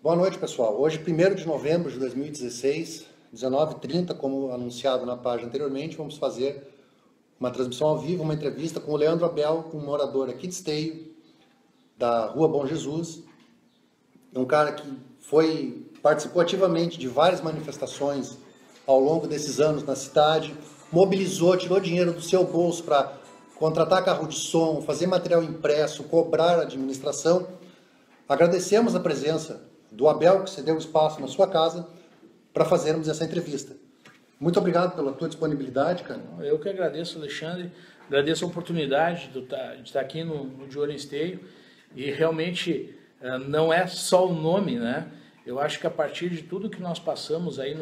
Boa noite, pessoal. Hoje, 1º de novembro de 2016, 19h30, como anunciado na página anteriormente, vamos fazer uma transmissão ao vivo, uma entrevista com o Leandro Abel, um morador aqui de Esteio, da Rua Bom Jesus. É um cara que participou ativamente de várias manifestações ao longo desses anos na cidade, mobilizou, tirou dinheiro do seu bolso para contratar carro de som, fazer material impresso, cobrar a administração. Agradecemos a presença do Abel, que cedeu espaço na sua casa, para fazermos essa entrevista. Muito obrigado pela tua disponibilidade, cara. Eu que agradeço, Alexandre. Agradeço a oportunidade de estar aqui no De Olho em Esteio. E realmente não é só o nome, né? Eu acho que a partir de tudo que nós passamos aí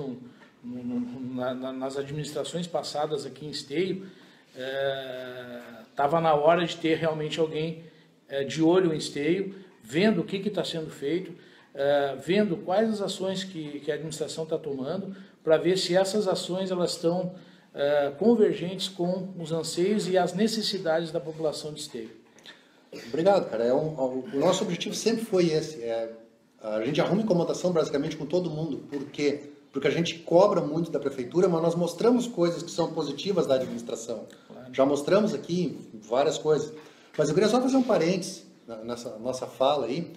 nas administrações passadas aqui em Esteio, estava na hora de ter realmente alguém de olho em Esteio, vendo o que está sendo feito, vendo quais as ações que a administração está tomando, para ver se essas ações elas estão convergentes com os anseios e as necessidades da população de Esteio. Obrigado, cara. O nosso objetivo sempre foi esse. A gente arruma incomodação basicamente com todo mundo. Por quê? Porque a gente cobra muito da prefeitura, mas nós mostramos coisas que são positivas da administração. Claro. Já mostramos aqui várias coisas. Mas eu queria só fazer um parênteses nessa nossa fala aí.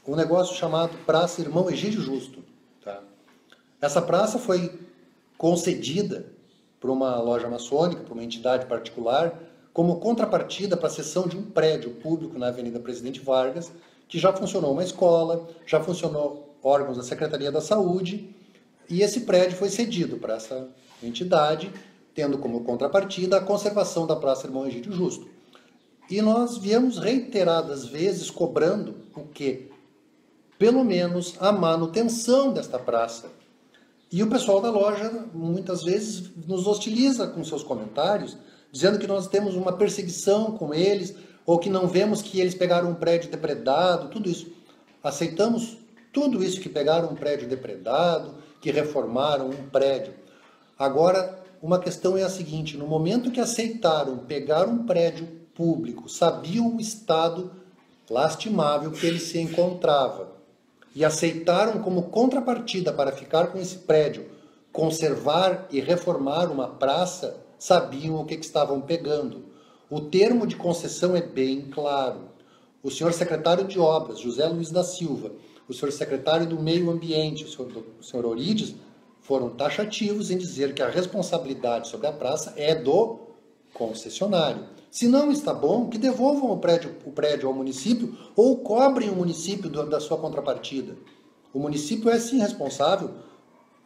Um negócio chamado Praça Irmão Egídio Justo. Tá? Essa praça foi concedida por uma loja maçônica, por uma entidade particular, como contrapartida para a cessão de um prédio público na Avenida Presidente Vargas, que já funcionou uma escola, já funcionou órgãos da Secretaria da Saúde, e esse prédio foi cedido para essa entidade, tendo como contrapartida a conservação da Praça Irmão Egídio Justo. E nós viemos reiteradas vezes cobrando o quê? Pelo menos a manutenção desta praça. E o pessoal da loja, muitas vezes, nos hostiliza com seus comentários, dizendo que nós temos uma perseguição com eles, ou que não vemos que eles pegaram um prédio depredado, tudo isso. Aceitamos tudo isso, que pegaram um prédio depredado, que reformaram um prédio. Agora, uma questão é a seguinte: no momento que aceitaram pegar um prédio público, sabiam o estado lastimável que ele se encontrava, e aceitaram como contrapartida para ficar com esse prédio, conservar e reformar uma praça, sabiam o que estavam pegando. O termo de concessão é bem claro. O senhor secretário de Obras, José Luiz da Silva, o senhor secretário do Meio Ambiente, o senhor Orides, foram taxativos em dizer que a responsabilidade sobre a praça é do concessionário. Se não está bom, que devolvam o prédio ao município ou cobrem o município da sua contrapartida. O município é sim responsável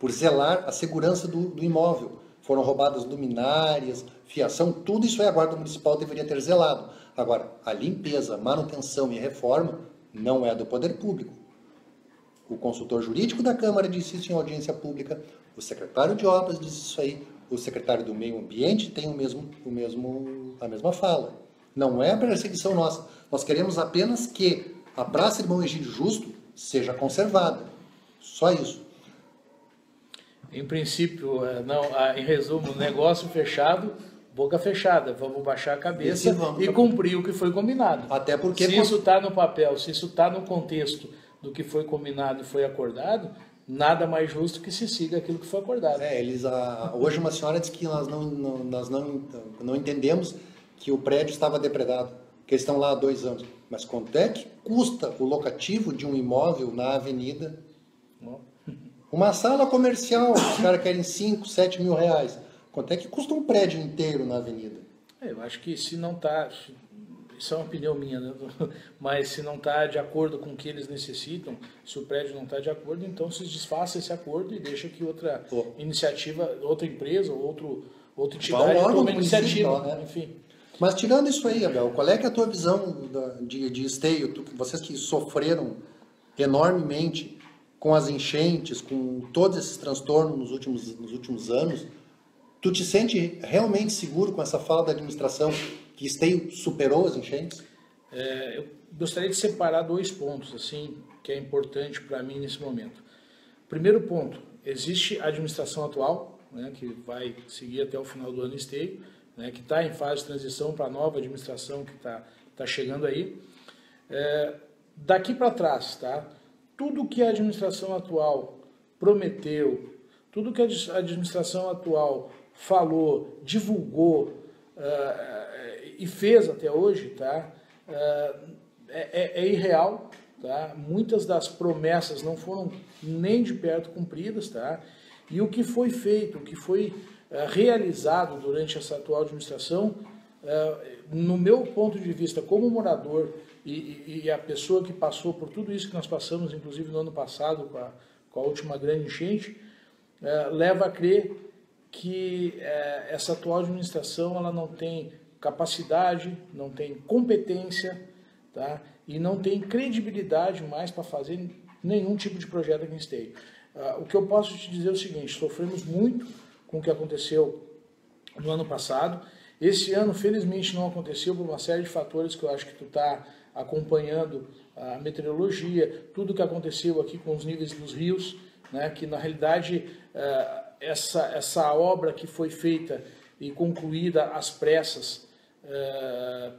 por zelar a segurança do imóvel. Foram roubadas luminárias, fiação, tudo isso a Guarda Municipal deveria ter zelado. Agora, a limpeza, manutenção e reforma não é do poder público. O consultor jurídico da Câmara disse isso em audiência pública, o secretário de Obras disse isso aí, o secretário do Meio Ambiente tem a mesma fala. Não é perseguição nossa. Nós queremos apenas que a Praça Irmão Egídio Justo seja conservada. Só isso. Em princípio, em resumo, negócio fechado, boca fechada. Vamos baixar a cabeça e cumprir o que foi combinado. Até porque... Se isso está no papel, se isso está no contexto do que foi combinado e foi acordado, nada mais justo que se siga aquilo que foi acordado. Hoje uma senhora disse que nós não entendemos que o prédio estava depredado, que eles estão lá há 2 anos. Mas quanto é que custa o locativo de um imóvel na avenida? Uma sala comercial, os caras querem 5, 7 mil reais. Quanto é que custa um prédio inteiro na avenida? Eu acho que se não está... Isso é uma opinião minha, né? Mas se não está de acordo com o que eles necessitam, se o prédio não está de acordo, então se desfaça esse acordo e deixa que outra iniciativa, outra empresa, outra entidade tome iniciativa, né? Enfim. Mas tirando isso aí, Abel, qual é que é a tua visão de Esteio? Vocês que sofreram enormemente com as enchentes, com todos esses transtornos nos últimos anos, tu te sente realmente seguro com essa fala da administração que Esteio superou as enchentes? Eu gostaria de separar 2 pontos, assim, que é importante para mim nesse momento. Primeiro ponto, existe a administração atual, né, que vai seguir até o final do ano em Esteio, né, que está em fase de transição para a nova administração que está chegando aí. Daqui para trás, tá? tudo que a administração atual prometeu, tudo que a administração atual falou, divulgou e fez até hoje, tá? É irreal, tá? Muitas das promessas não foram nem de perto cumpridas, tá? E o que foi feito, o que foi realizado durante essa atual administração, no meu ponto de vista como morador e a pessoa que passou por tudo isso que nós passamos, inclusive no ano passado com a última grande enchente, leva a crer que essa atual administração ela não tem capacidade, não tem competência, tá? E não tem credibilidade mais para fazer nenhum tipo de projeto aqui em Esteio. O que eu posso te dizer é o seguinte: sofremos muito com o que aconteceu no ano passado. Esse ano, felizmente, não aconteceu por uma série de fatores que eu acho que tu está acompanhando, a meteorologia, tudo que aconteceu aqui com os níveis dos rios, né, que na realidade essa obra que foi feita e concluída às pressas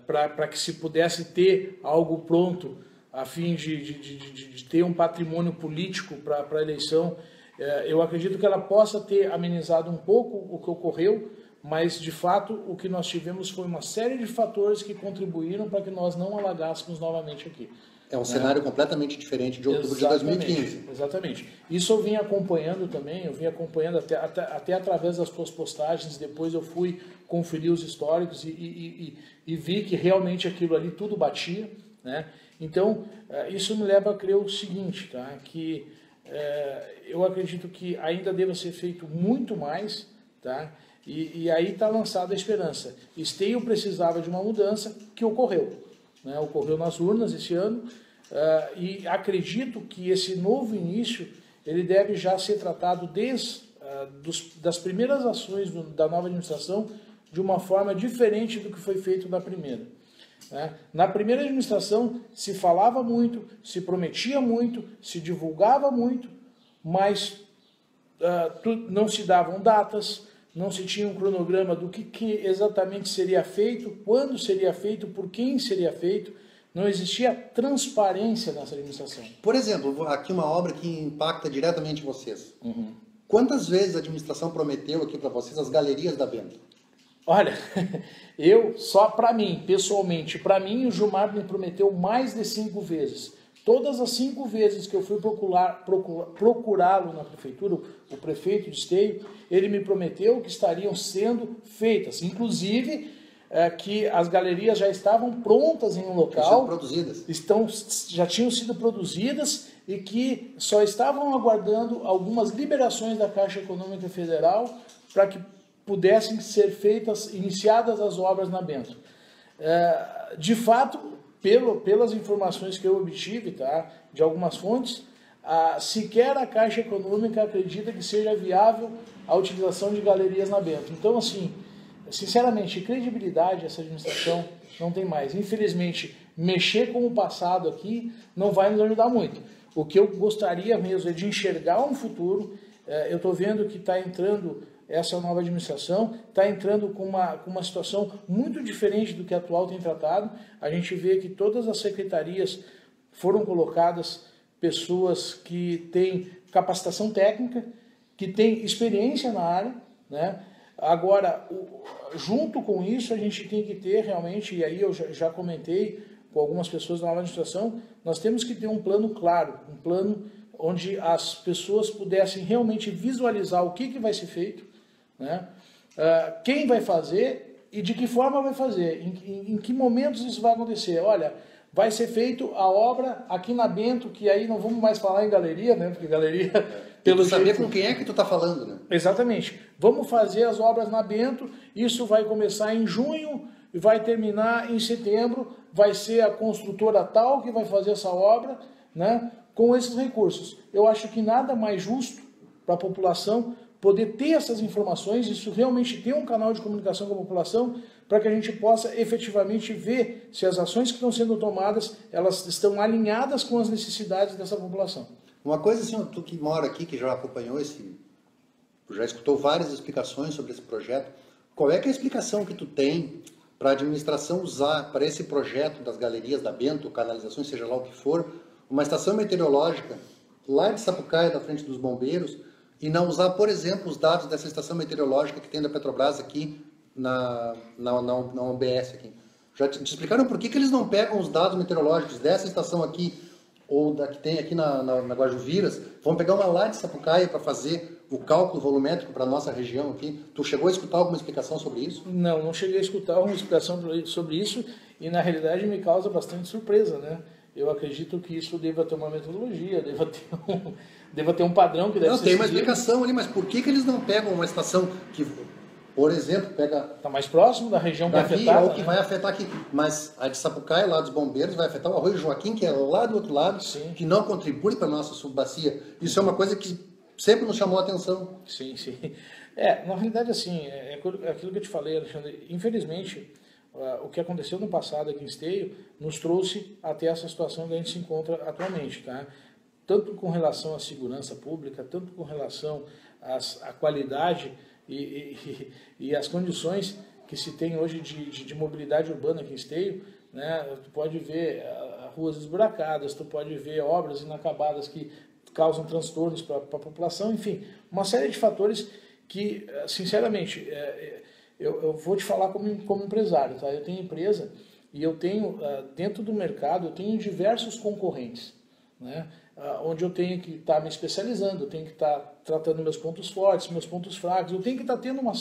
para que se pudesse ter algo pronto a fim de ter um patrimônio político para a eleição, eu acredito que ela possa ter amenizado um pouco o que ocorreu, mas de fato o que nós tivemos foi uma série de fatores que contribuíram para que nós não alagássemos novamente aqui. É um cenário completamente diferente de outubro de 2015. Exatamente. Isso eu vim acompanhando também, eu vim acompanhando até através das suas postagens, depois eu fui conferir os históricos e vi que realmente aquilo ali tudo batia, né? Então, isso me leva a crer o seguinte, tá? Que eu acredito que ainda deva ser feito muito mais, tá? E aí está lançada a esperança. Esteio precisava de uma mudança que ocorreu, né? Ocorreu nas urnas esse ano, e acredito que esse novo início ele deve já ser tratado das primeiras ações da nova administração de uma forma diferente do que foi feito na primeira. Né? Na primeira administração se falava muito, se prometia muito, se divulgava muito, mas não se davam datas, não se tinha um cronograma do que exatamente seria feito, quando seria feito, por quem seria feito. Não existia transparência nessa administração. Por exemplo, aqui uma obra que impacta diretamente vocês. Uhum. Quantas vezes a administração prometeu aqui para vocês as galerias da Bento? Olha, só para mim, pessoalmente, para mim o Gilmar me prometeu mais de 5 vezes. Todas as 5 vezes que eu fui procurá-lo na prefeitura, o prefeito de Esteio, ele me prometeu que estariam sendo feitas, inclusive que as galerias já estavam prontas em um local, produzidas. Já tinham sido produzidas e que só estavam aguardando algumas liberações da Caixa Econômica Federal para que pudessem ser iniciadas as obras na Bento. De fato, pelas informações que eu obtive, tá, de algumas fontes, sequer a Caixa Econômica acredita que seja viável a utilização de galerias na Bento. Então, assim, sinceramente, credibilidade essa administração não tem mais. Infelizmente, mexer com o passado aqui não vai nos ajudar muito. O que eu gostaria mesmo é de enxergar um futuro. Eu estou vendo que está entrando essa nova administração, está entrando com uma situação muito diferente do que a atual tem tratado. A gente vê que todas as secretarias foram colocadas pessoas que têm capacitação técnica, que têm experiência na área, né? Agora, junto com isso, a gente tem que ter realmente, e aí eu já comentei com algumas pessoas da nova administração, nós temos que ter um plano claro, um plano onde as pessoas pudessem realmente visualizar o que vai ser feito, né? Quem vai fazer e de que forma vai fazer, em que momentos isso vai acontecer. Olha, vai ser feito a obra aqui na Bento, que aí não vamos mais falar em galeria, né? Porque galeria... Pelo saber com quem é que tu está falando, né? Exatamente. Vamos fazer as obras na Bento, isso vai começar em junho e vai terminar em setembro, vai ser a construtora tal que vai fazer essa obra, né? Com esses recursos. Eu acho que nada mais justo para a população poder ter essas informações, isso realmente ter um canal de comunicação com a população, para que a gente possa efetivamente ver se as ações que estão sendo tomadas, elas estão alinhadas com as necessidades dessa população. Uma coisa assim, tu que mora aqui, que já acompanhou já escutou várias explicações sobre esse projeto, qual é que é a explicação que tu tem para a administração usar para esse projeto das galerias da Bento, canalizações, seja lá o que for, uma estação meteorológica lá de Sapucaia, da frente dos bombeiros, e não usar, por exemplo, os dados dessa estação meteorológica que tem da Petrobras aqui na UBS aqui. Já te explicaram por que eles não pegam os dados meteorológicos dessa estação aqui, ou da que tem aqui na Guajuviras, vão pegar uma lá de Sapucaia para fazer o cálculo volumétrico para a nossa região aqui? Tu chegou a escutar alguma explicação sobre isso? Não, não cheguei a escutar uma explicação sobre isso, e na realidade me causa bastante surpresa, né? Eu acredito que isso deva ter uma metodologia, deva ter um padrão que deve ser tem uma seguido. explicação ali, mas por que eles não pegam uma estação que, por exemplo, pega... Está mais próximo da região que é Daqui, afetada, ou que vai afetar aqui. Mas a de Sapucaia, lá dos bombeiros, vai afetar o Arroio Joaquim, que é lá do outro lado, Sim. que não contribui para a nossa subbacia. Isso é uma coisa que sempre nos chamou a atenção. Sim, sim. Na realidade, assim, é aquilo que eu te falei, Alexandre. Infelizmente, o que aconteceu no passado aqui em Esteio nos trouxe até essa situação que a gente se encontra atualmente, tá? Tanto com relação à segurança pública, tanto com relação à qualidade e as condições que se tem hoje de mobilidade urbana aqui em Esteio, né? Tu pode ver ruas esburacadas, tu pode ver obras inacabadas que causam transtornos para a população, enfim, uma série de fatores que, sinceramente, eu vou te falar como empresário, tá? Eu tenho empresa e eu tenho, dentro do mercado, eu tenho diversos concorrentes, né? Onde eu tenho que estar me especializando, eu tenho que estar tratando meus pontos fortes, meus pontos fracos, eu tenho que estar tendo uma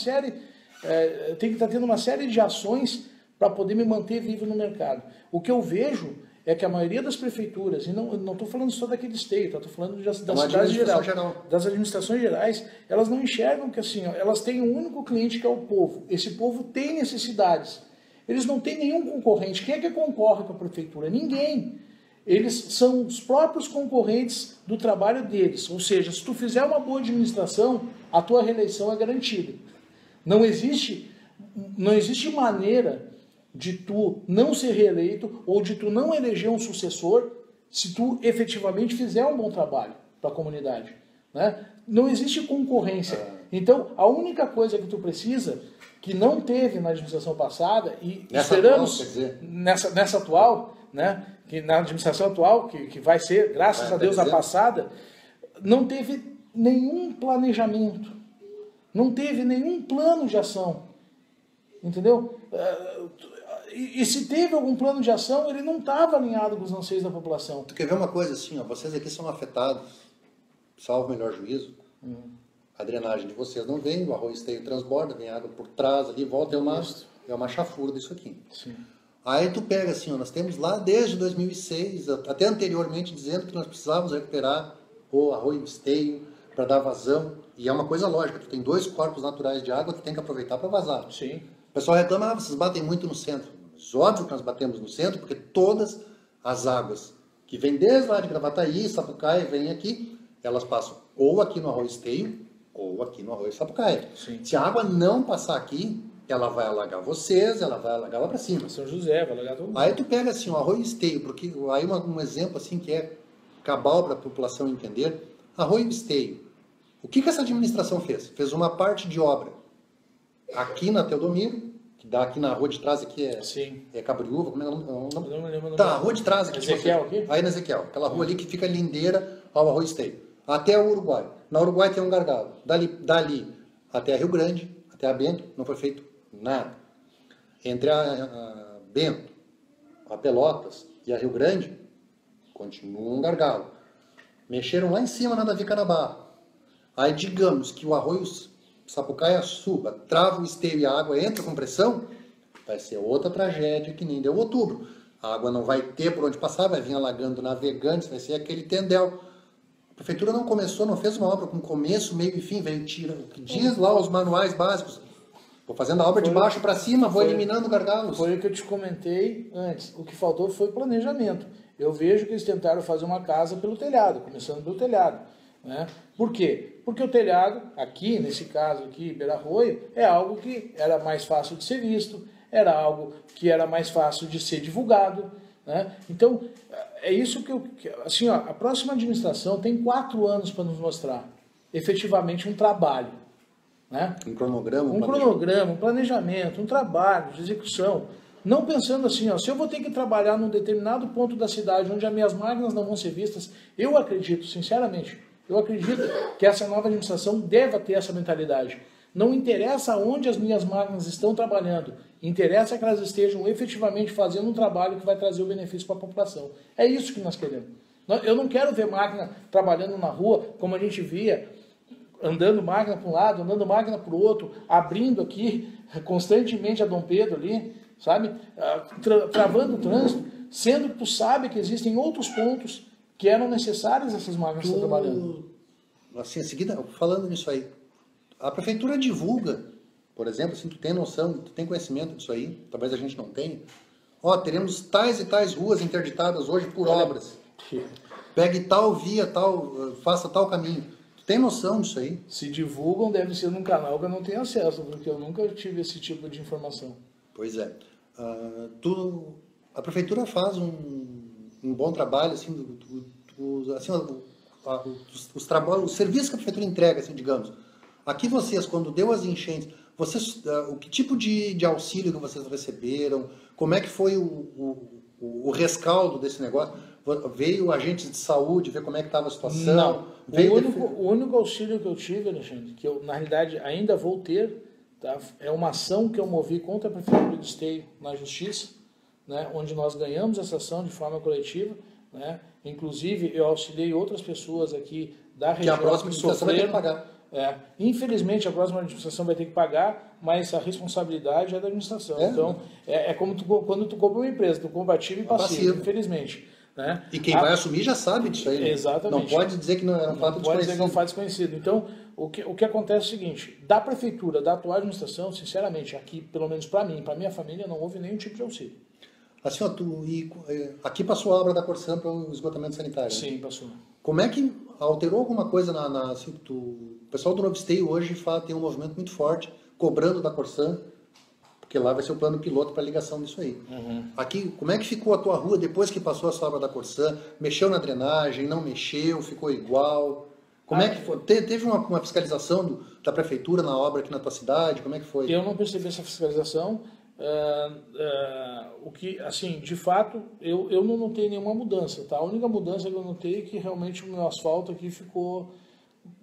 série de ações para poder me manter vivo no mercado. O que eu vejo é que a maioria das prefeituras, e não estou falando só daquele Esteio, estou falando das cidades geral, das administrações gerais, elas não enxergam que assim, elas têm um único cliente que é o povo. Esse povo tem necessidades. Eles não têm nenhum concorrente. Quem é que concorre com a prefeitura? Ninguém. Eles são os próprios concorrentes do trabalho deles. Ou seja, se tu fizer uma boa administração, a tua reeleição é garantida. Não existe maneira de tu não ser reeleito ou de tu não eleger um sucessor se tu efetivamente fizer um bom trabalho para a comunidade, né? Não existe concorrência. Então, a única coisa que tu precisa, que não teve na administração passada, e esperamos nessa atual, né? Que na administração atual, que vai ser, graças a Deus, a passada, não teve nenhum planejamento, não teve nenhum plano de ação, entendeu? E se teve algum plano de ação, ele não estava alinhado com os anseios da população. Tu quer ver uma coisa assim, ó, vocês aqui são afetados, salvo o melhor juízo, a drenagem de vocês não vem, o Arroio Esteio transborda, vem água por trás ali, volta, é uma chafurda isso aqui. Sim. Aí tu pega assim, ó, nós temos lá desde 2006, até anteriormente, dizendo que nós precisávamos recuperar o Arroio Esteio para dar vazão. E é uma coisa lógica, tu tem 2 corpos naturais de água, tu tem que aproveitar para vazar. Sim. O pessoal reclama, vocês batem muito no centro. Mas óbvio que nós batemos no centro, porque todas as águas que vêm desde lá de Gravataí, Sapucaia, vêm aqui, elas passam ou aqui no Arroio Esteio, ou aqui no Arroio Sapucaia. Sim. Se a água não passar aqui, ela vai alagar vocês, ela vai alagar lá para cima. São José, vai alagar todo mundo. Aí tu pega assim, o Arroio Esteio, porque aí um exemplo assim que é cabal para a população entender, Arroio Esteio. O que essa administração fez? Fez uma parte de obra aqui na Teodomiro, que dá aqui na rua de trás, aqui é Cabriúva, como é o nome? Eu não me lembro. Tá, a rua de trás aqui. Ezequiel aqui? Aí na Ezequiel, aquela rua ali que fica lindeira ao Arroio Esteio. Até o Uruguai. Na Uruguai tem um gargalo. Dali até a Rio Grande, até a Bento, não foi feito nada. Entre a Bento, a Pelotas e a Rio Grande, continua um gargalo. Mexeram lá em cima na Davi Canabá. Aí digamos que o Arroio Sapucaia suba, trava o Esteio e a água entra com pressão, vai ser outra tragédia que nem deu outubro. A água não vai ter por onde passar, vai vir alagando navegantes, vai ser aquele tendel. A prefeitura não começou, não fez uma obra com começo, meio e fim, veio tirando o que diz lá os manuais básicos. Vou fazendo a obra de baixo para cima, vou eliminando gargalos. Foi o que eu te comentei antes. O que faltou foi planejamento. Eu vejo que eles tentaram fazer uma casa pelo telhado, começando pelo telhado, né? Por quê? Porque o telhado, aqui, nesse caso aqui, Beira-Arroio, é algo que era mais fácil de ser visto, era algo que era mais fácil de ser divulgado, né? Então, é isso assim, ó, a próxima administração tem 4 anos para nos mostrar efetivamente um trabalho, né? Um cronograma, um planejamento, um trabalho de execução, Não pensando assim, ó, se eu vou ter que trabalhar num determinado ponto da cidade onde as minhas máquinas não vão ser vistas, eu acredito, sinceramente, eu acredito que essa nova administração deva ter essa mentalidade. Não interessa onde as minhas máquinas estão trabalhando, interessa que elas estejam efetivamente fazendo um trabalho que vai trazer o benefício para a população. É isso que nós queremos. Eu não quero ver máquina trabalhando na rua, como a gente via, andando máquina para um lado, andando máquina para o outro, abrindo aqui constantemente a Dom Pedro ali, sabe? Travando o trânsito, sendo que tu sabe que existem outros pontos que eram necessárias essas máquinas estar trabalhando. Assim, em seguida, falando nisso aí, a prefeitura divulga, por exemplo, assim, tu tem noção, tu tem conhecimento disso aí, talvez a gente não tenha. Ó, teremos tais e tais ruas interditadas hoje por obras. Pegue tal via, tal, faça tal caminho. Tu tem noção disso aí? Se divulgam, deve ser num canal que eu não tenho acesso, porque eu nunca tive esse tipo de informação. Pois é. A prefeitura faz um bom trabalho, assim, assim, os serviços que a prefeitura entrega, assim, digamos. Aqui vocês, quando deu as enchentes, vocês, o que tipo de auxílio que vocês receberam? Como é que foi o rescaldo desse negócio? Veio agentes de saúde ver como é que estava a situação? Não. O único auxílio que eu tive, Alexandre, que eu, na realidade, ainda vou ter, tá? É uma ação que eu movi contra a Prefeitura do Esteio na Justiça, né? Onde nós ganhamos essa ação de forma coletiva, né? Inclusive, eu auxiliei outras pessoas aqui da região que a próxima administração vai ter que pagar. Infelizmente, a próxima administração vai ter que pagar, mas a responsabilidade é da administração. Então, é como quando tu compra uma empresa, tu compra ativo e passivo, infelizmente. Né? E quem vai assumir já sabe disso aí. Né? Exatamente. Não pode dizer que não é um fato desconhecido. Não pode dizer que é um fato desconhecido. Então, o que acontece é o seguinte, da prefeitura, da atual administração, sinceramente, aqui, pelo menos para mim, para minha família, não houve nenhum tipo de auxílio. Assim, ó, aqui passou a obra da Corsan para o esgotamento sanitário. Sim, né? passou. Como é que alterou alguma coisa assim, o pessoal do Novo Esteio hoje tem um movimento muito forte, cobrando da Corsan, porque lá vai ser o plano piloto para ligação disso aí. Aqui, como é que ficou a tua rua depois que passou essa obra da Corsan? Mexeu na drenagem, não mexeu, ficou igual? Como é que foi? Teve uma fiscalização da prefeitura na obra aqui na tua cidade? Como é que foi? Eu não percebi essa fiscalização. O que, assim, de fato, eu não notei nenhuma mudança, tá? A única mudança que eu notei é que realmente o meu asfalto aqui ficou,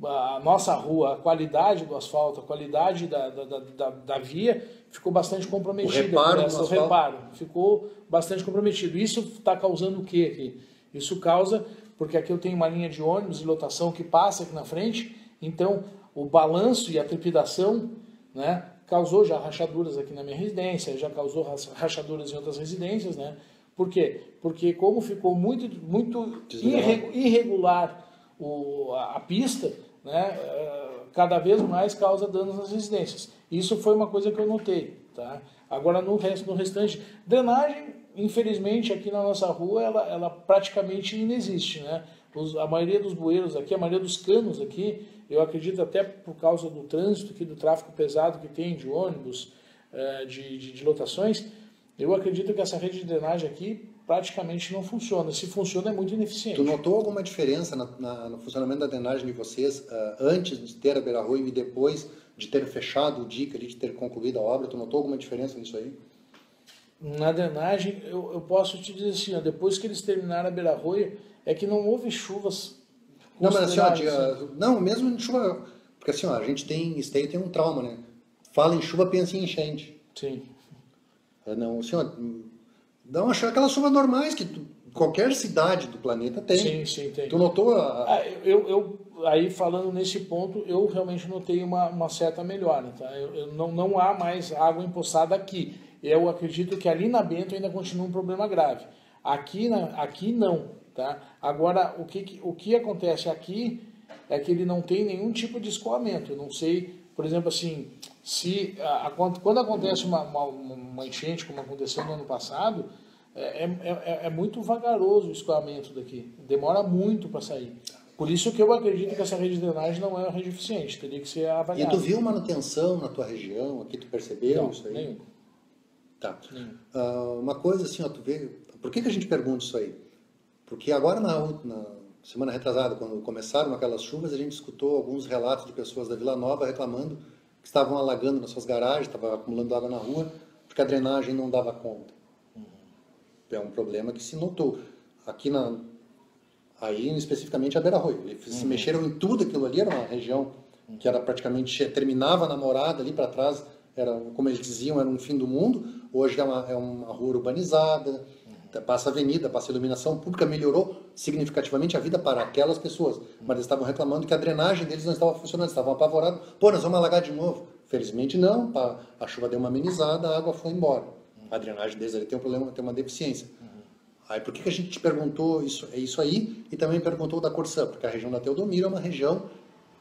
a nossa rua, a qualidade do asfalto, a qualidade da via ficou bastante comprometida. O reparo ficou bastante comprometido. Isso está causando o que aqui? Isso causa, porque aqui eu tenho uma linha de ônibus e lotação que passa aqui na frente, então o balanço e a trepidação, né, causou já rachaduras aqui na minha residência, já causou rachaduras em outras residências, né? Por quê? Porque como ficou muito irregular a pista, né, cada vez mais causa danos nas residências. Isso foi uma coisa que eu notei, tá? Agora no restante, drenagem, infelizmente aqui na nossa rua ela praticamente inexiste, né? A maioria dos bueiros aqui, a maioria dos canos aqui, eu acredito até por causa do trânsito aqui, do tráfego pesado que tem de ônibus, de lotações, eu acredito que essa rede de drenagem aqui praticamente não funciona. Se funciona, é muito ineficiente. Tu notou alguma diferença no funcionamento da drenagem de vocês antes de ter a Beira-Rua e depois de ter fechado o dique, de ter concluído a obra? Tu notou alguma diferença nisso aí? Na drenagem, eu posso te dizer assim, ó, depois que eles terminaram a Beira-Rua, é que não houve chuvas. Não, mas assim, ó, não, mesmo em chuva, porque assim, ó, a gente Esteio tem um trauma, né? Fala em chuva, pensa em enchente. Sim. Não, assim, ó, não, aquelas chuvas normais que qualquer cidade do planeta tem. Sim, tem. Tu notou aí falando nesse ponto, eu realmente notei uma certa melhora, tá? Não há mais água empoçada aqui. Eu acredito que ali na Bento ainda continua um problema grave. Aqui não. Tá? Agora, o que acontece aqui é que ele não tem nenhum tipo de escoamento. Eu não sei, por exemplo, assim, quando acontece uma enchente, como aconteceu no ano passado, é muito vagaroso o escoamento daqui. Demora muito para sair. Por isso que eu acredito que essa rede de drenagem não é uma rede eficiente, teria que ser avaliada. E tu viu manutenção na tua região? Aqui tu percebeu não, isso aí? Nenhum. Tá. Uma coisa assim, ó, tu vê, por que a gente pergunta isso aí? Porque agora, na semana retrasada, quando começaram aquelas chuvas, a gente escutou alguns relatos de pessoas da Vila Nova reclamando que estavam alagando nas suas garagens, estavam acumulando água na rua, porque a drenagem não dava conta. É um problema que se notou. Aqui aí especificamente a Beira-Arroio. Eles se mexeram em tudo aquilo ali, era uma região que era praticamente, terminava na Morada, ali para trás, era, como eles diziam, era um fim do mundo. Hoje é uma rua urbanizada, passa avenida, passa iluminação pública, melhorou significativamente a vida para aquelas pessoas. Mas eles estavam reclamando que a drenagem deles não estava funcionando, eles estavam apavorados. Pô, nós vamos alagar de novo. Felizmente não, a chuva deu uma amenizada, a água foi embora. A drenagem deles ali tem um problema, tem uma deficiência. Aí por que a gente te perguntou isso aí e também perguntou da Corsã? Porque a região da Teodomiro é uma região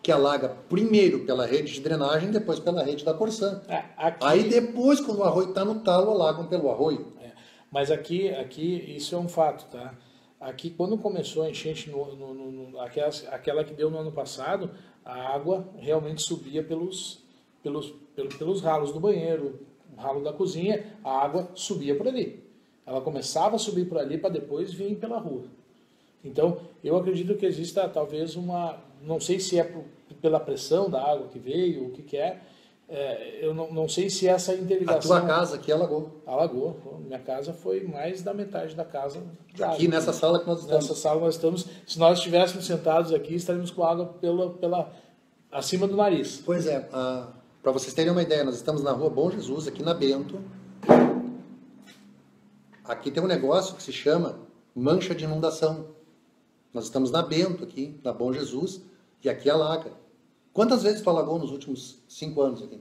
que alaga primeiro pela rede de drenagem, depois pela rede da Corsã. Aí depois, quando o arroio está no talo, alagam pelo arroio. Mas aqui isso é um fato, tá? Aqui, quando começou a enchente, aquela que deu no ano passado, a água realmente subia pelos ralos do banheiro, o ralo da cozinha, a água subia por ali. Ela começava a subir por ali para depois vir pela rua. Então, eu acredito que exista talvez não sei se é pela pressão da água que veio, o que é, eu não sei se essa interligação... A tua casa aqui alagou? Alagou. Minha casa foi mais da metade da casa. Aqui nessa sala que nós estamos? Nessa sala nós estamos. Se nós estivéssemos sentados aqui, estaríamos com água acima do nariz. Pois é. Para vocês terem uma ideia, nós estamos na rua Bom Jesus, aqui na Bento. Aqui tem um negócio que se chama mancha de inundação. Nós estamos na Bento aqui, na Bom Jesus, e aqui alaga. Quantas vezes tu alagou nos últimos 5 anos aqui?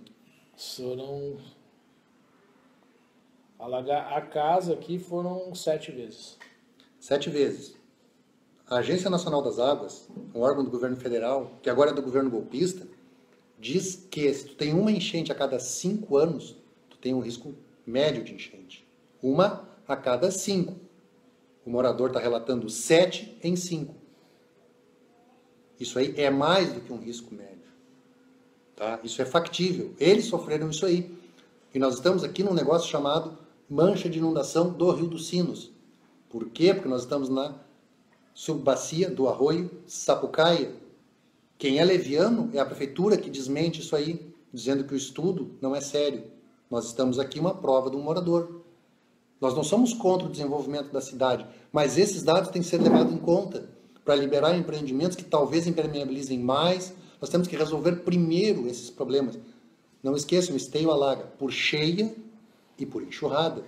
Alagar a casa aqui foram 7 vezes. 7 vezes. A Agência Nacional das Águas, um órgão do governo federal, que agora é do governo golpista, diz que se tu tem uma enchente a cada 5 anos, tu tem um risco médio de enchente. Uma a cada 5. O morador está relatando 7 em 5. Isso aí é mais do que um risco médio. Tá? Isso é factível. Eles sofreram isso aí. E nós estamos aqui num negócio chamado mancha de inundação do Rio dos Sinos. Por quê? Porque nós estamos na subbacia do arroio Sapucaia. Quem é leviano é a prefeitura que desmente isso aí, dizendo que o estudo não é sério. Nós estamos aqui uma prova de um morador. Nós não somos contra o desenvolvimento da cidade, mas esses dados têm que ser levados em conta para liberar empreendimentos que talvez impermeabilizem mais. Nós temos que resolver primeiro esses problemas. Não esqueçam, esteio alaga por cheia e por enxurrada.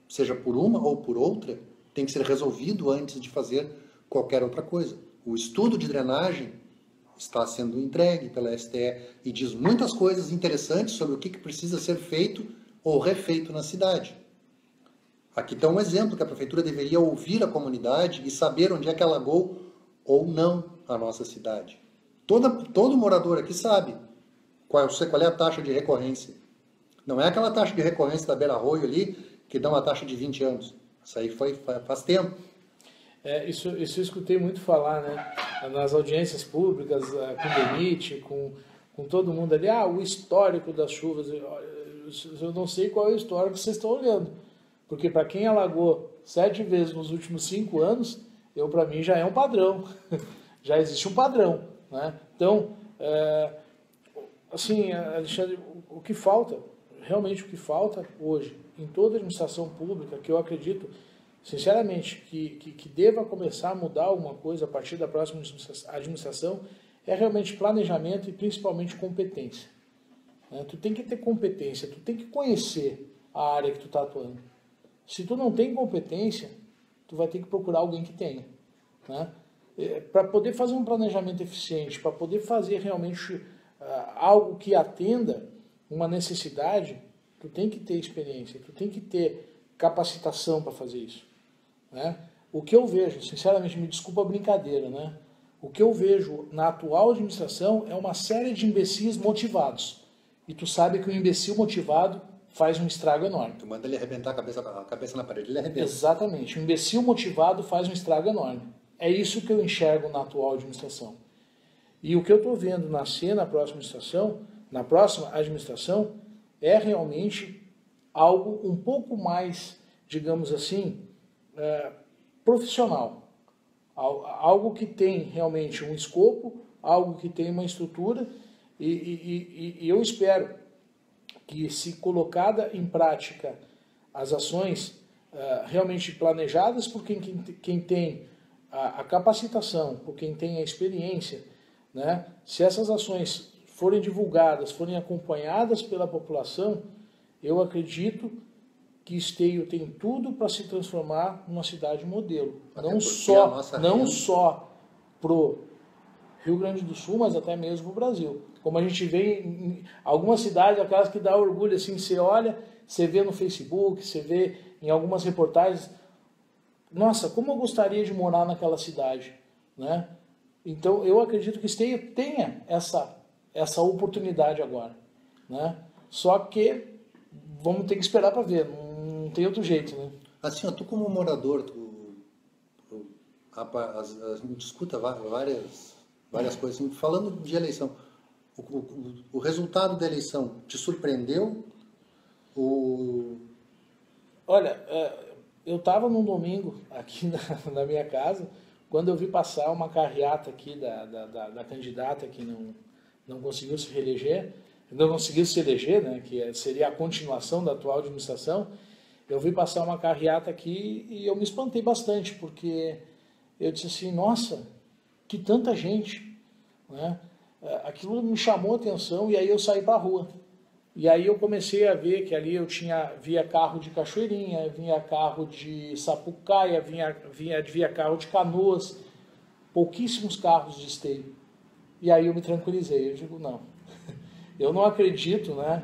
Seja por uma ou por outra, tem que ser resolvido antes de fazer qualquer outra coisa. O estudo de drenagem está sendo entregue pela STE e diz muitas coisas interessantes sobre o que precisa ser feito ou refeito na cidade. Aqui está um exemplo que a prefeitura deveria ouvir a comunidade e saber onde é que alagou ou não a nossa cidade. Todo morador aqui sabe qual é a taxa de recorrência. Não é aquela taxa de recorrência da Beira-Arroio ali, que dá uma taxa de 20 anos. Isso aí faz tempo. Isso eu escutei muito falar, né? Nas audiências públicas, com o DENIT, com todo mundo ali. O histórico das chuvas. Eu não sei qual é o histórico que vocês estão olhando. Porque para quem alagou 7 vezes nos últimos 5 anos, para mim já é um padrão. Já existe um padrão, né? Então, assim, Alexandre, o que falta, realmente o que falta hoje, em toda a administração pública, que eu acredito, sinceramente, que deva começar a mudar alguma coisa a partir da próxima administração, é realmente planejamento e principalmente competência. Tu tem que ter competência, tu tem que conhecer a área que tu está atuando. Se tu não tem competência, tu vai ter que procurar alguém que tenha, né? Para poder fazer um planejamento eficiente, para poder fazer realmente algo que atenda uma necessidade, tu tem que ter experiência, tu tem que ter capacitação para fazer isso, né? O que eu vejo, sinceramente, me desculpa a brincadeira, né? O que eu vejo na atual administração é uma série de imbecis motivados. E tu sabe que o imbecil motivado faz um estrago enorme. Tu manda ele arrebentar a cabeça na parede, ele arrebenta. Exatamente. O imbecil motivado faz um estrago enorme. É isso que eu enxergo na atual administração. E o que eu estou vendo nascer na próxima administração, é realmente algo um pouco mais, digamos assim, profissional. Algo que tem realmente um escopo, algo que tem uma estrutura, e eu espero que, se colocada em prática as ações realmente planejadas por quem tem a capacitação, por quem tem a experiência, né? Se essas ações forem divulgadas, forem acompanhadas pela população, eu acredito que Esteio tem tudo para se transformar numa cidade modelo. Não só pro Rio Grande do Sul, mas até mesmo o Brasil. Como a gente vê em algumas cidades, aquelas que dá orgulho, assim, você olha, você vê no Facebook, você vê em algumas reportagens, nossa, como eu gostaria de morar naquela cidade, né? Então, eu acredito que Esteio tenha essa oportunidade agora, né? Só que vamos ter que esperar para ver, não tem outro jeito, né? Assim, ó, tu como morador, me discuta várias coisas. Assim, falando de eleição, o resultado da eleição te surpreendeu? Olha, eu estava num domingo aqui na minha casa, quando eu vi passar uma carreata aqui da candidata que não conseguiu se reeleger, né, que seria a continuação da atual administração. Eu vi passar uma carreata aqui e eu me espantei bastante, porque eu disse assim, nossa, que tanta gente, né? Aquilo me chamou a atenção, e aí eu saí para a rua. E aí eu comecei a ver que ali via carro de Cachoeirinha, vinha carro de Sapucaia, via carro de Canoas, pouquíssimos carros de Esteio. E aí eu me tranquilizei, eu digo, não, eu não acredito, né?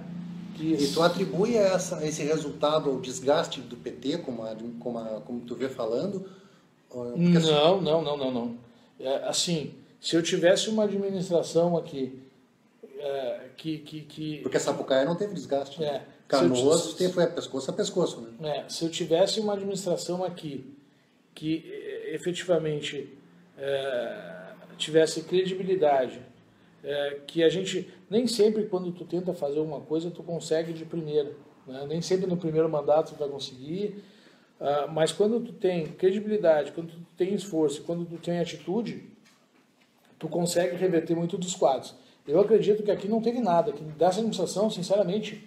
E tu atribui esse resultado ao desgaste do PT, como tu vê falando? Não. Assim, se eu tivesse uma administração aqui Porque Sapucaia não teve desgaste. Né? Canoas foi pescoço a pescoço. Né? Se eu tivesse uma administração aqui que efetivamente tivesse credibilidade, que a gente, nem sempre quando tu tenta fazer uma coisa, tu consegue de primeira. Né? Nem sempre no primeiro mandato tu vai conseguir, mas quando tu tem credibilidade, quando tu tem esforço, quando tu tem atitude, tu consegue reverter muito dos quadros. Eu acredito que aqui não teve nada, que dessa administração, sinceramente,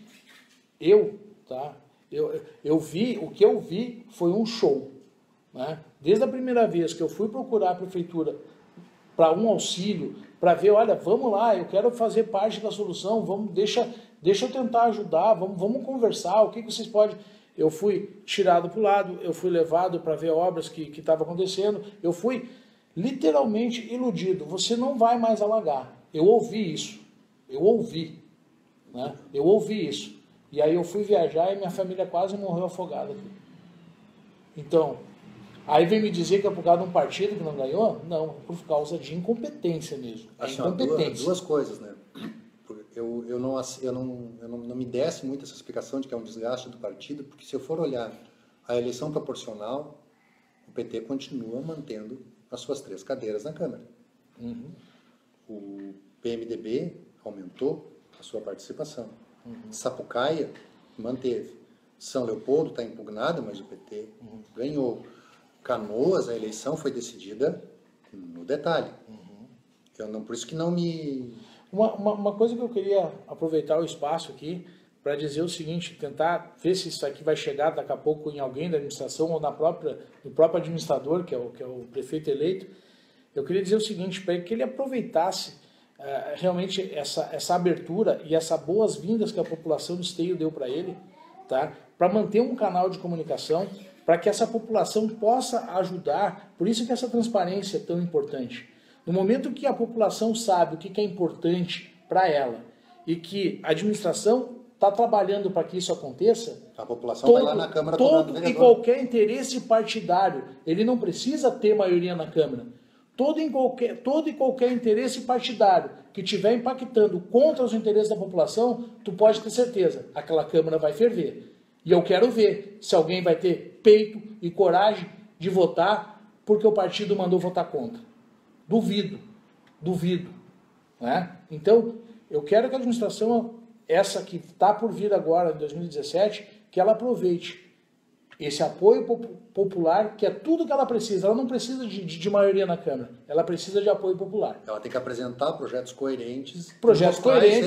o que eu vi foi um show. Né? Desde a primeira vez que eu fui procurar a prefeitura para um auxílio, para ver, olha, vamos lá, eu quero fazer parte da solução, deixa eu tentar ajudar, vamos conversar, o que vocês podem... Eu fui tirado para o lado, eu fui levado para ver obras que estavam acontecendo, eu fui literalmente iludido, você não vai mais alagar. Eu ouvi isso, né? Eu ouvi isso. E aí eu fui viajar e minha família quase morreu afogada aqui. Então, aí vem me dizer que é por causa de um partido que não ganhou? Não, por causa de incompetência mesmo. Assim, duas coisas, né? Eu não me desce muito essa explicação de que é um desgaste do partido, porque se eu for olhar a eleição proporcional, o PT continua mantendo as suas 3 cadeiras na Câmara. Uhum. O PMDB aumentou a sua participação. Sapucaia manteve. São Leopoldo está impugnada, mas o PT ganhou. Canoas, a eleição foi decidida no detalhe. Por isso que não me... Uma coisa que eu queria aproveitar o espaço aqui para dizer o seguinte, tentar ver se isso aqui vai chegar daqui a pouco em alguém da administração ou no próprio administrador, que é o prefeito eleito. Eu queria dizer o seguinte, para que ele aproveitasse realmente essa abertura e essas boas-vindas que a população de Esteio deu para ele, tá? Para manter um canal de comunicação, para que essa população possa ajudar. Por isso que essa transparência é tão importante. No momento que a população sabe o que é importante para ela e que a administração está trabalhando para que isso aconteça, a população vai lá na Câmara todo e qualquer interesse partidário, ele não precisa ter maioria na Câmara. Todo e qualquer interesse partidário que estiver impactando contra os interesses da população, tu pode ter certeza, aquela Câmara vai ferver. E eu quero ver se alguém vai ter peito e coragem de votar porque o partido mandou votar contra. Duvido. Né? Então, eu quero que a administração, essa que está por vir agora, em 2017, que ela aproveite esse apoio popular, que é tudo que ela precisa. Ela não precisa de maioria na Câmara, ela precisa de apoio popular. Ela tem que apresentar projetos coerentes.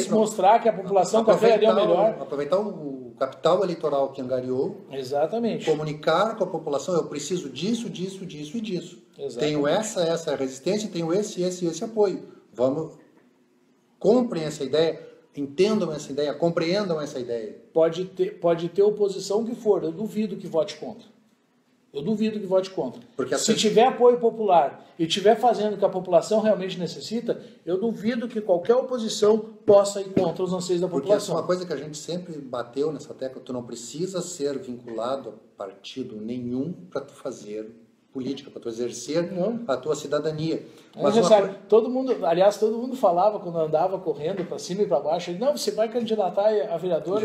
Mostrar que a população quer o melhor. Aproveitar o capital eleitoral que angariou. Exatamente. Comunicar com a população, eu preciso disso, disso, disso e disso. Exatamente. Tenho essa resistência, tenho esse apoio. Vamos, comprem essa ideia, entendam essa ideia, compreendam essa ideia. Pode ter oposição que for, eu duvido que vote contra. Eu duvido que vote contra. Porque se tiver apoio popular e estiver fazendo o que a população realmente necessita, eu duvido que qualquer oposição possa ir contra os anseios da população. Porque essa é uma coisa que a gente sempre bateu nessa tecla, tu não precisa ser vinculado a partido nenhum para tu fazer política, para tu exercer a tua cidadania. Mas todo mundo falava quando andava correndo para cima e para baixo, não, você vai candidatar a vereador,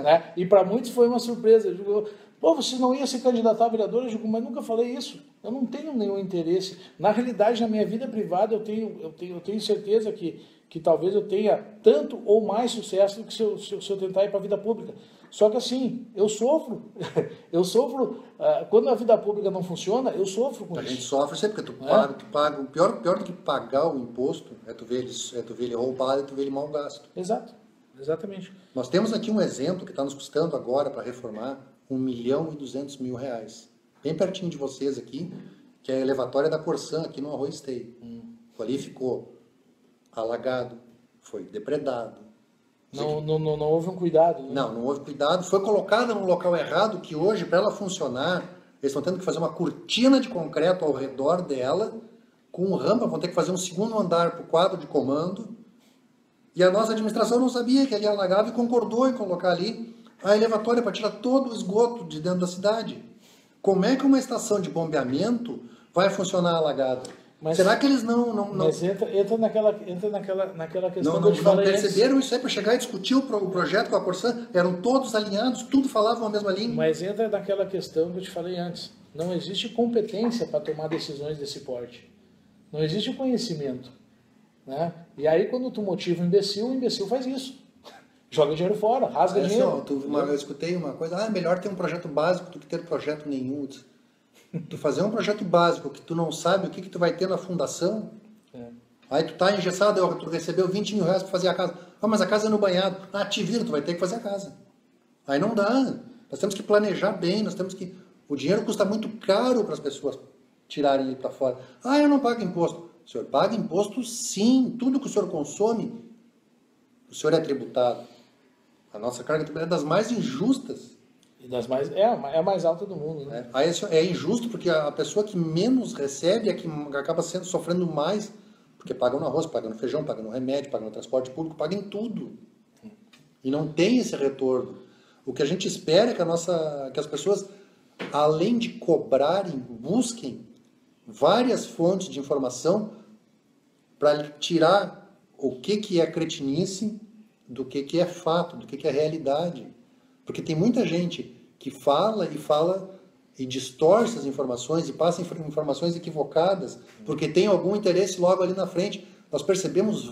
né? E para muitos foi uma surpresa. Eu digo, pô, você não ia se candidatar a vereador? Eu digo, mas nunca falei isso. Eu não tenho nenhum interesse. Na realidade, na minha vida privada, eu tenho certeza que talvez eu tenha tanto ou mais sucesso do que se eu tentar ir para a vida pública. Só que assim, eu sofro, quando a vida pública não funciona, eu sofro com isso. A gente sofre sempre, porque tu paga, pior do que pagar o imposto, é tu ver ele roubado, é tu ver ele mal gasto. Exato, exatamente. Nós temos aqui um exemplo que está nos custando agora para reformar R$1.200.000, bem pertinho de vocês aqui, que é a elevatória da Corsã, aqui no Arroio Esteio. Ali ficou alagado, foi depredado. Não houve um cuidado. Né? Não houve cuidado. Foi colocada no local errado, que hoje, para ela funcionar, eles estão tendo que fazer uma cortina de concreto ao redor dela, com rampa, vão ter que fazer um segundo andar para o quadro de comando. E a nossa administração não sabia que ali alagava e concordou em colocar ali a elevatória para tirar todo o esgoto de dentro da cidade. Como é que uma estação de bombeamento vai funcionar alagada? Será que eles não... Mas entra naquela questão não perceberam isso aí para chegar e discutir o projeto com a Corsã? Eram todos alinhados, tudo falavam a mesma língua. Mas entra naquela questão que eu te falei antes. Não existe competência para tomar decisões desse porte. Não existe conhecimento. Né? E aí quando tu motiva o imbecil faz isso. Joga dinheiro fora, rasga dinheiro. Eu escutei uma coisa, melhor ter um projeto básico do que ter projeto nenhum. Tu fazer um projeto básico que tu não sabe o que tu vai ter na fundação, aí tu tá engessado, tu recebeu R$20.000 para fazer a casa. Mas a casa é no banhado. Te vira, tu vai ter que fazer a casa. Aí não dá. Nós temos que planejar bem, o dinheiro custa muito caro para as pessoas tirarem ele para fora. Eu não pago imposto. O senhor paga imposto sim, tudo que o senhor consome, o senhor é tributado. A nossa carga tributária é das mais injustas. É a mais alta do mundo, né? É injusto porque a pessoa que menos recebe é que acaba sofrendo mais, porque paga no arroz, paga no feijão, paga no remédio, paga no transporte público, paga em tudo. E não tem esse retorno. O que a gente espera é que as pessoas, além de cobrarem, busquem várias fontes de informação para tirar o que é cretinice do que é fato, do que é realidade. Porque tem muita gente que fala e distorce as informações e passa informações equivocadas, porque tem algum interesse logo ali na frente. Nós percebemos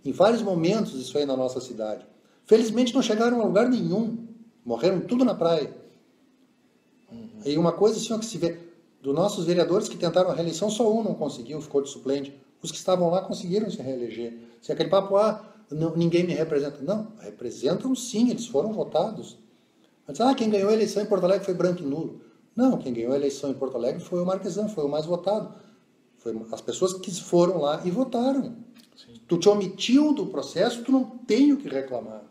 em vários momentos isso aí na nossa cidade. Felizmente não chegaram a lugar nenhum, morreram tudo na praia. E uma coisa assim, que se vê, dos nossos vereadores que tentaram a reeleição, só um não conseguiu, ficou de suplente. Os que estavam lá conseguiram se reeleger. Se aquele papo, ninguém me representa. Não, representam sim, eles foram votados. Mas, quem ganhou a eleição em Porto Alegre foi branco e nulo. Não, quem ganhou a eleição em Porto Alegre foi o Marquesan, foi o mais votado. Foi as pessoas que foram lá e votaram. Sim. Tu te omitiu do processo, tu não tem o que reclamar.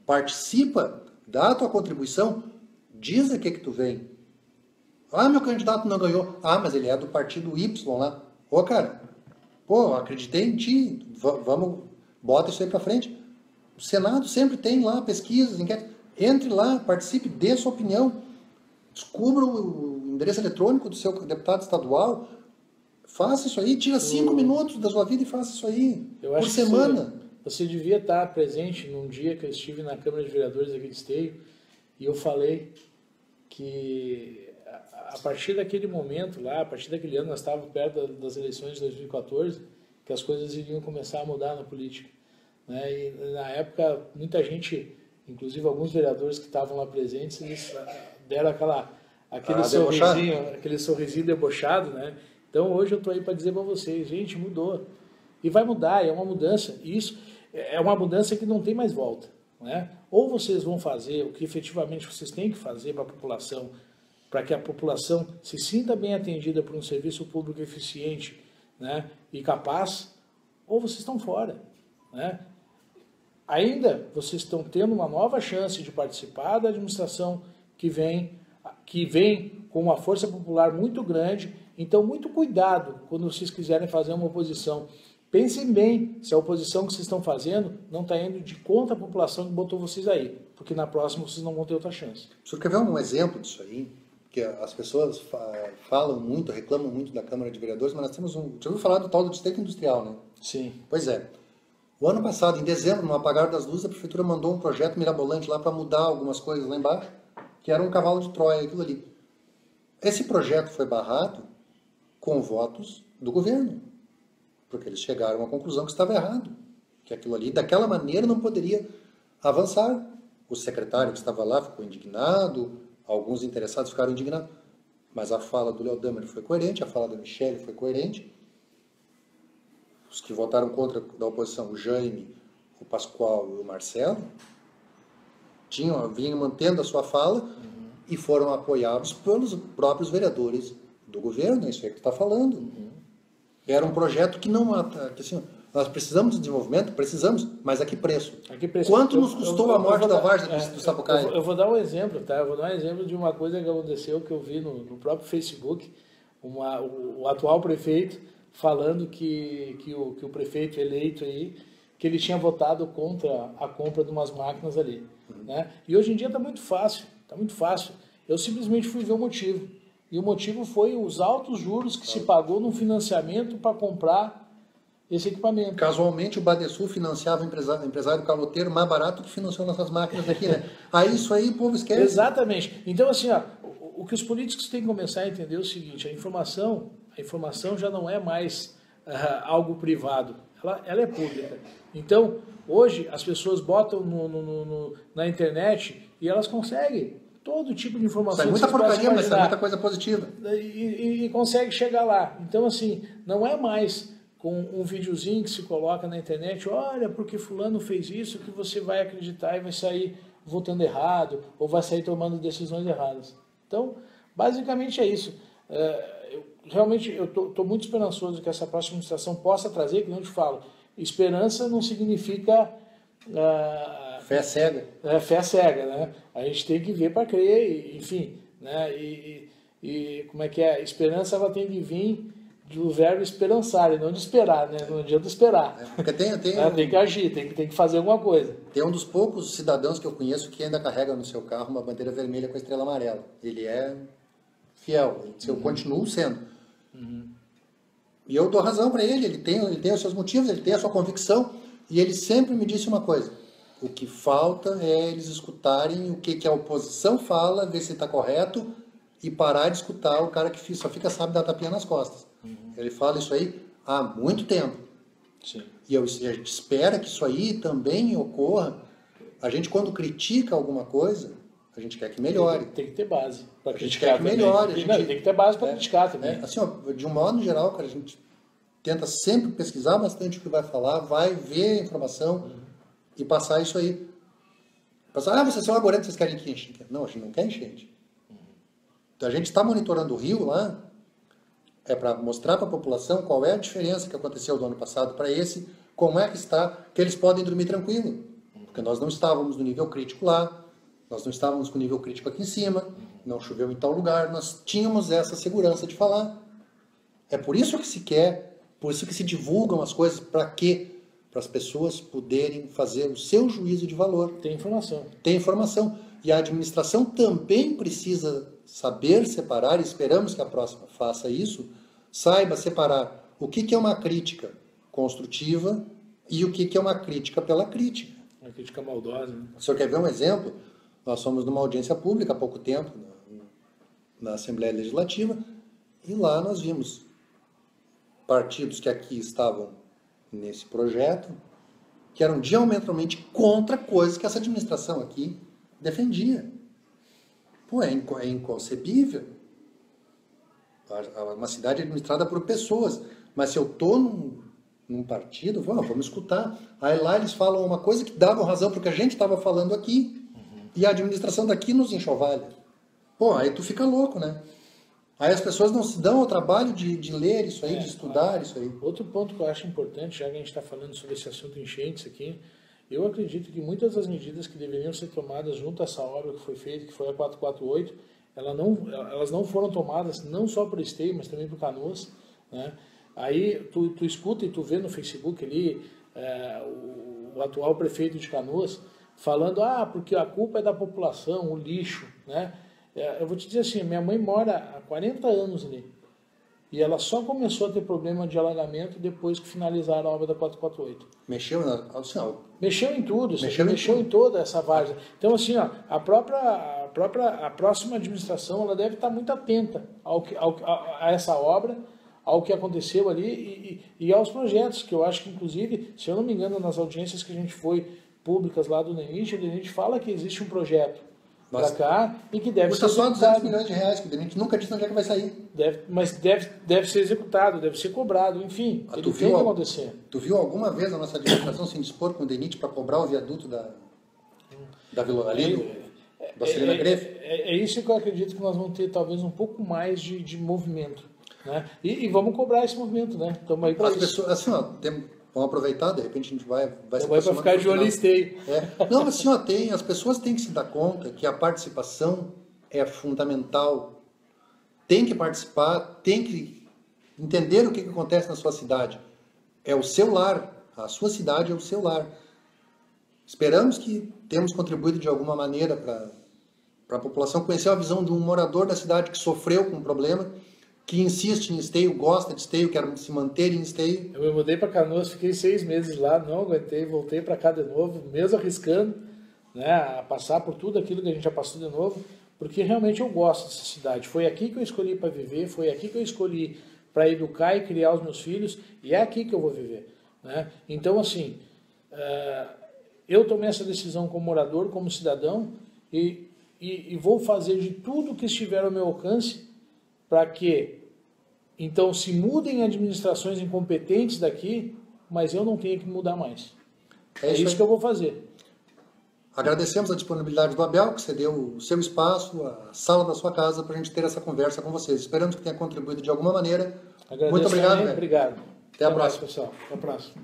Participa, dá a tua contribuição, diz a que tu vem. Meu candidato não ganhou. Mas ele é do partido Y lá. Cara, acreditei em ti, vamos... Bota isso aí para frente. O Senado sempre tem lá pesquisas, enquetes. Entre lá, participe, dê sua opinião. Descubra o endereço eletrônico do seu deputado estadual. Faça isso aí. Tira 5 minutos da sua vida e faça isso aí. Por semana. Você devia estar presente num dia que eu estive na Câmara de Vereadores aqui de Esteio e eu falei que a partir daquele momento lá, a partir daquele ano, nós estávamos perto das eleições de 2014, que as coisas iriam começar a mudar na política. Né? E na época, muita gente, inclusive alguns vereadores que estavam lá presentes, eles deram aquele sorrisinho debochado, né? Então hoje eu estou aí para dizer para vocês, gente, mudou. E vai mudar, é uma mudança. E isso é uma mudança que não tem mais volta, né? Ou vocês vão fazer o que efetivamente vocês têm que fazer para a população, para que a população se sinta bem atendida por um serviço público eficiente, né, e capaz, ou vocês estão fora, né? Ainda vocês estão tendo uma nova chance de participar da administração que vem com uma força popular muito grande. Então, muito cuidado quando vocês quiserem fazer uma oposição. Pensem bem se a oposição que vocês estão fazendo não está indo de conta a população que botou vocês aí, porque na próxima vocês não vão ter outra chance. O senhor quer ver um exemplo disso aí? Que as pessoas falam muito, reclamam muito da Câmara de Vereadores, mas nós temos já ouviu falar do tal do Distrito Industrial, né? Sim. Pois é. O ano passado, em dezembro, no apagar das luzes, a Prefeitura mandou um projeto mirabolante lá para mudar algumas coisas lá embaixo, que era um cavalo de Troia, aquilo ali. Esse projeto foi barrado com votos do governo, porque eles chegaram à conclusão que estava errado, que aquilo ali, daquela maneira, não poderia avançar. O secretário que estava lá ficou indignado, alguns interessados ficaram indignados, mas a fala do Léo Damer foi coerente, a fala da Michele foi coerente. Os que votaram contra da oposição, o Jaime, o Pascoal e o Marcelo, vinham mantendo a sua fala e foram apoiados pelos próprios vereadores do governo, é isso aí que tu está falando. Era um projeto que não mata, que assim, nós precisamos de desenvolvimento, precisamos, mas a que preço? Quanto nos custou a morte da Várzea do Sapucaí? Eu vou dar um exemplo, tá? Eu vou dar um exemplo de uma coisa que aconteceu, que eu vi no próprio Facebook, o atual prefeito falando que o prefeito eleito aí, que ele tinha votado contra a compra de umas máquinas ali, né? E hoje em dia está muito fácil. Eu simplesmente fui ver o motivo. E o motivo foi os altos juros que se pagou no financiamento para comprar esse equipamento. Casualmente, o Badesul financiava o empresário caloteiro mais barato que financiou nossas máquinas daqui, né? Aí isso aí o povo esquece. Exatamente. Então, assim, ó, o que os políticos têm que começar a entender é o seguinte: a informação já não é mais algo privado, ela é pública. Então, hoje, as pessoas botam na internet e elas conseguem todo tipo de informação. Sai muita porcaria, mas sai muita coisa positiva. E consegue chegar lá. Então, assim, não é mais com um videozinho que se coloca na internet, olha, porque fulano fez isso, que você vai acreditar e vai sair votando errado, ou vai sair tomando decisões erradas. Então, basicamente é isso. Realmente, eu estou muito esperançoso que essa próxima administração possa trazer, que não te falo, esperança não significa... fé cega. Fé cega, né? A gente tem que ver para crer, enfim, né? E como é que é? Esperança, ela tem de vir do verbo esperançar, e não de esperar, né? Não adianta esperar. Porque tem que agir, tem que fazer alguma coisa. Tem um dos poucos cidadãos que eu conheço que ainda carrega no seu carro uma bandeira vermelha com a estrela amarela. Ele é fiel, eu continuo sendo. E eu dou razão para ele, ele tem os seus motivos, ele tem a sua convicção, e ele sempre me disse uma coisa: o que falta é eles escutarem o que a oposição fala, ver se está correto, e parar de escutar o cara que só fica sabe dar tapinha nas costas. Ele fala isso aí há muito tempo. Sim. E a gente espera que isso aí também ocorra. A gente, quando critica alguma coisa, a gente quer que melhore. Tem que ter base para criticar. A gente quer que melhore. Tem que ter base para criticar também. Assim, ó, de um modo geral, cara, a gente tenta sempre pesquisar bastante o que vai falar, vai ver a informação e passar isso aí. Passar, vocês são agora vocês querem que enche. Não, a gente não quer enchente. Então, a gente está monitorando o rio lá, é para mostrar para a população qual é a diferença que aconteceu do ano passado para esse, como é que está, que eles podem dormir tranquilo. Porque nós não estávamos no nível crítico lá, nós não estávamos com o nível crítico aqui em cima, não choveu em tal lugar, nós tínhamos essa segurança de falar. É por isso que se quer, por isso que se divulgam as coisas, para quê? Para as pessoas poderem fazer o seu juízo de valor. Tem informação. Tem informação. E a administração também precisa saber separar, e esperamos que a próxima faça isso, saiba separar o que é uma crítica construtiva e o que é uma crítica pela crítica. Uma crítica maldosa. Né? O senhor quer ver um exemplo? Nós fomos numa audiência pública há pouco tempo, na Assembleia Legislativa, e lá nós vimos partidos que aqui estavam nesse projeto, que eram diametralmente contra coisas que essa administração aqui defendia. Pô, é inconcebível. Uma cidade administrada por pessoas. Mas se eu estou num partido, vamos escutar. Aí lá eles falam uma coisa que davam razão para o que a gente estava falando aqui. E a administração daqui nos enxovalha. Pô, aí tu fica louco, né? Aí as pessoas não se dão ao trabalho de ler isso aí, de estudar isso aí. Outro ponto que eu acho importante, já que a gente está falando sobre esse assunto enchentes aqui, eu acredito que muitas das medidas que deveriam ser tomadas junto a essa obra que foi feita, que foi a 448, elas não foram tomadas não só por Esteio, mas também por Canoas, né? Aí tu escuta e tu vê no Facebook ali o atual prefeito de Canoas falando, porque a culpa é da população, o lixo, né? Eu vou te dizer assim, minha mãe mora há 40 anos ali. E ela só começou a ter problema de alagamento depois que finalizaram a obra da 448. Mexeu Mexeu em tudo, mexeu em toda essa várzea. Então, assim, ó, a próxima administração ela deve estar muito atenta a essa obra, ao que aconteceu ali e aos projetos, que eu acho que, inclusive, se eu não me engano, nas audiências que a gente foi públicas lá do NENIT, a gente fala que existe um projeto para cá e que deve ser executado. Custa só 200 milhões de reais, que a gente nunca disse onde é que vai sair. Mas deve ser executado, deve ser cobrado, enfim, ele tem que acontecer. Tu viu alguma vez a nossa administração se dispor com o DENIT para cobrar o viaduto da Vila ali, do Celina Grefe? É isso que eu acredito que nós vamos ter talvez um pouco mais de movimento, né? E vamos cobrar esse movimento, né? Estamos aí para isso. Pessoas, assim, ó, vamos aproveitar, de repente a gente vai se para ficar de olho em Esteio. Não, mas assim, ó, as pessoas têm que se dar conta que a participação é fundamental. Tem que participar, tem que entender o que acontece na sua cidade. É o seu lar, a sua cidade é o seu lar. Esperamos que temos contribuído de alguma maneira para a população conhecer a visão de um morador da cidade que sofreu com um problema, que insiste em Esteio, gosta de Esteio, quer se manter em Esteio. Eu me mudei para Canoas, fiquei 6 meses lá, não aguentei, voltei para cá de novo, mesmo arriscando, né, a passar por tudo aquilo que a gente já passou de novo, porque realmente eu gosto dessa cidade. Foi aqui que eu escolhi para viver, foi aqui que eu escolhi para educar e criar os meus filhos, e é aqui que eu vou viver, né? Então, assim, eu tomei essa decisão como morador, como cidadão, e vou fazer de tudo que estiver ao meu alcance para que, então, se mudem administrações incompetentes daqui, mas eu não tenho que mudar mais. É isso que eu vou fazer. Agradecemos a disponibilidade do Abel, que cedeu o seu espaço, a sala da sua casa, para a gente ter essa conversa com vocês. Esperamos que tenha contribuído de alguma maneira. Agradeço. Muito obrigado. Obrigado. Até a próxima. Pessoal. Até a próxima.